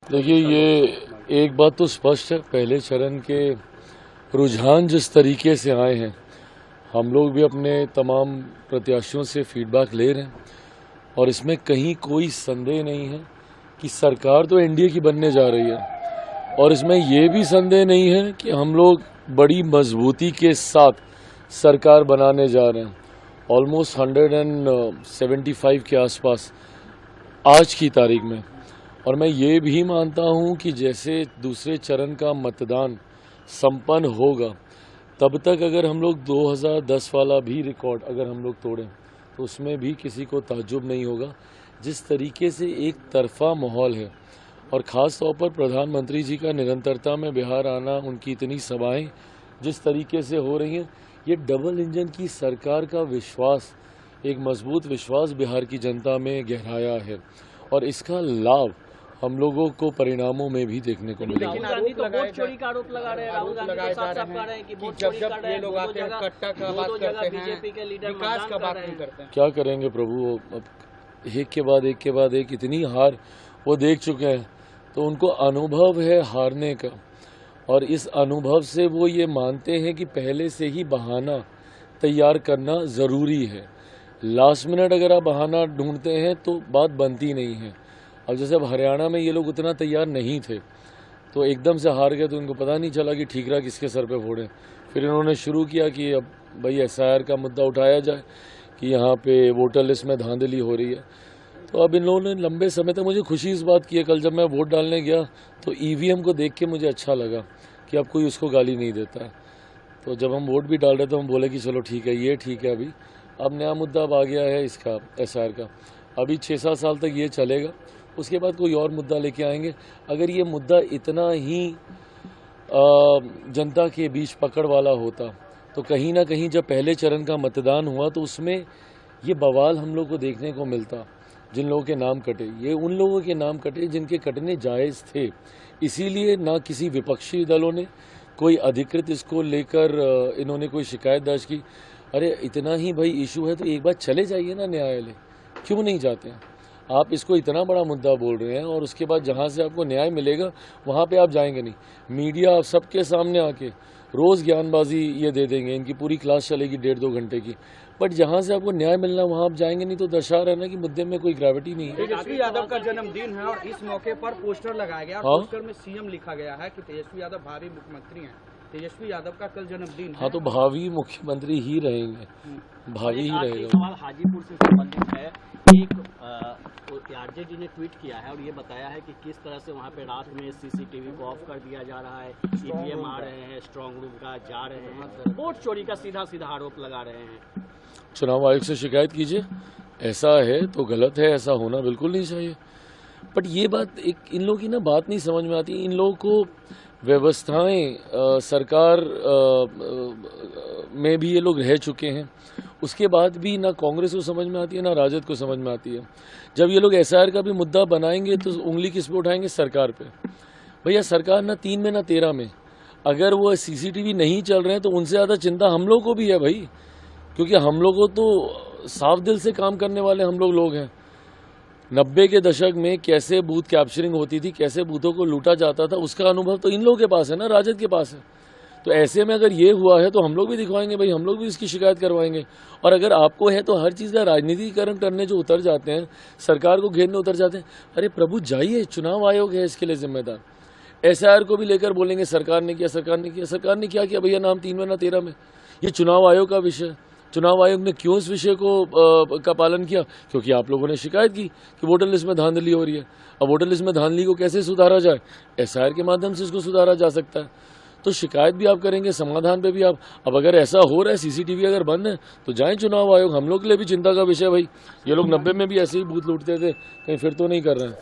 देखिए, ये एक बात तो स्पष्ट है, पहले चरण के रुझान जिस तरीके से आए हैं, हम लोग भी अपने तमाम प्रत्याशियों से फीडबैक ले रहे हैं और इसमें कहीं कोई संदेह नहीं है कि सरकार तो एनडीए की बनने जा रही है और इसमें ये भी संदेह नहीं है कि हम लोग बड़ी मजबूती के साथ सरकार बनाने जा रहे हैं। ऑलमोस्ट 175 के आसपास आज की तारीख में। और मैं ये भी मानता हूं कि जैसे दूसरे चरण का मतदान संपन्न होगा, तब तक अगर हम लोग 2010 वाला भी रिकॉर्ड अगर हम लोग तोड़ें तो उसमें भी किसी को ताज्जुब नहीं होगा। जिस तरीके से एक तरफा माहौल है और ख़ास तौर पर प्रधानमंत्री जी का निरंतरता में बिहार आना, उनकी इतनी सभाएं जिस तरीके से हो रही हैं, ये डबल इंजन की सरकार का विश्वास, एक मजबूत विश्वास बिहार की जनता में गहराया है और इसका लाभ हम लोगों को परिणामों में भी देखने को मिलेगा। राहुल गांधी तो वोट चोरी का आरोप लगा रहे हैं। राहुल गांधी तो साफ साफ कह रहे हैं कि वोट चोरी कर रहे हैं। लोग आते हैं, कट्टा का बात करते हैं, बीजेपी के लीडर विकास का बात नहीं करते हैं। क्या करेंगे प्रभु, अब एक के बाद एक इतनी हार वो देख चुके हैं, तो उनको अनुभव है हारने का और इस अनुभव से वो ये मानते हैं कि पहले से ही बहाना तैयार करना ज़रूरी है। लास्ट मिनट अगर आप बहाना ढूंढते हैं तो बात बनती नहीं है। अब जैसे अब हरियाणा में ये लोग उतना तैयार नहीं थे तो एकदम से हार गए, तो उनको पता नहीं चला कि ठीकरा किसके सर पे फोड़े। फिर इन्होंने शुरू किया कि अब भाई एसआईआर का मुद्दा उठाया जाए कि यहाँ पे वोटर लिस्ट में धांधली हो रही है। तो अब इन लोगों ने लंबे समय तक, मुझे खुशी इस बात की है, कल जब मैं वोट डालने गया तो ईवीएम को देख के मुझे अच्छा लगा कि अब कोई उसको गाली नहीं देता है। तो जब हम वोट भी डाल रहे तो हम बोले कि चलो ठीक है, ये ठीक है। अभी अब नया मुद्दा अब आ गया है इसका, एसआईआर का। अभी 6-7 साल तक ये चलेगा, उसके बाद कोई और मुद्दा लेके आएंगे। अगर ये मुद्दा इतना ही जनता के बीच पकड़ वाला होता तो कहीं ना कहीं जब पहले चरण का मतदान हुआ तो उसमें ये बवाल हम लोग को देखने को मिलता। जिन लोगों के नाम कटे, ये उन लोगों के नाम कटे जिनके कटने जायज़ थे। इसीलिए ना किसी विपक्षी दलों ने कोई अधिकृत इसको लेकर इन्होंने कोई शिकायत दर्ज की। अरे इतना ही भाई इशू है तो एक बार चले जाइए ना न्यायालय, क्यों नहीं जाते हैं? आप इसको इतना बड़ा मुद्दा बोल रहे हैं और उसके बाद जहाँ से आपको न्याय मिलेगा वहाँ पे आप जाएंगे नहीं। मीडिया सबके सामने आके रोज़ ज्ञानबाजी ये दे देंगे, इनकी पूरी क्लास चलेगी 1.5-2 घंटे की, बट जहाँ से आपको न्याय मिलना वहाँ आप जाएंगे नहीं, तो दर्शा रहे ना कि मुद्दे में कोई ग्रेविटी नहीं है। तेजस्वी यादव का जन्मदिन है और इस मौके पर पोस्टर लगाया गया और पोस्टर में सीएम लिखा गया है कि तेजस्वी यादव भावी मुख्यमंत्री हैं। तेजस्वी यादव का कल जन्मदिन है। हाँ, तो भावी मुख्यमंत्री ही रहेंगे, भावी ही रहेगा। सवाल हाजीपुर से संबंधित है। एक आरजेडी ने ट्वीट किया है और ये बताया है कि किस तरह से वहाँ पे रात में सीसीटीवी को ऑफ कर दिया जा रहा है, ईवीएम आ रहे हैं, स्ट्रांग रूम का जा रहे हैं, वोट चोरी का सीधा सीधा आरोप लगा रहे हैं। चुनाव आयोग से शिकायत कीजिए, ऐसा है तो गलत है, ऐसा होना बिल्कुल नहीं चाहिए। बट ये बात एक इन लोगों की ना बात नहीं समझ में आती। इन लोगों को व्यवस्थाएं सरकार में भी ये लोग रह चुके हैं, उसके बाद भी ना कांग्रेस को समझ में आती है ना राजद को समझ में आती है। जब ये लोग एसआईआर का भी मुद्दा बनाएंगे तो उंगली किस पे उठाएंगे? सरकार पे। भैया सरकार ना 3 में ना 13 में, अगर वो सीसीटीवी नहीं चल रहे हैं तो उनसे ज़्यादा चिंता हम लोग को भी है भाई, क्योंकि हम लोगों तो साफ दिल से काम करने वाले हम लोग हैं। 90 के दशक में कैसे बूथ कैप्चरिंग होती थी, कैसे बूथों को लूटा जाता था, उसका अनुभव तो इन लोगों के पास है ना, राजद के पास है। तो ऐसे में अगर ये हुआ है तो हम लोग भी दिखवाएंगे भाई, हम लोग भी इसकी शिकायत करवाएंगे। और अगर आपको है तो हर चीज़ का राजनीतिकरण करने जो उतर जाते हैं, सरकार को घेरने उतर जाते हैं, अरे प्रभु जाइए, चुनाव आयोग है इसके लिए जिम्मेदार। एसआईआर को भी लेकर बोलेंगे सरकार ने किया, सरकार ने किया। सरकार ने क्या किया भैया? नाम 3 में ना 13 में। ये चुनाव आयोग का विषय। चुनाव आयोग ने क्यों इस विषय को का पालन किया? क्योंकि आप लोगों ने शिकायत की कि वोटर लिस्ट में धांधली हो रही है। अब वोटर लिस्ट में धांधली को कैसे सुधारा जाए? एसआईआर के माध्यम से इसको सुधारा जा सकता है। तो शिकायत भी आप करेंगे, समाधान पे भी आप। अब अगर ऐसा हो रहा है, सीसीटीवी अगर बंद है तो जाएं चुनाव आयोग। हम लोग के लिए भी चिंता का विषय भाई। ये लोग 90 में भी ऐसे ही बूथ लूटते थे, कहीं फिर तो नहीं कर रहे हैं।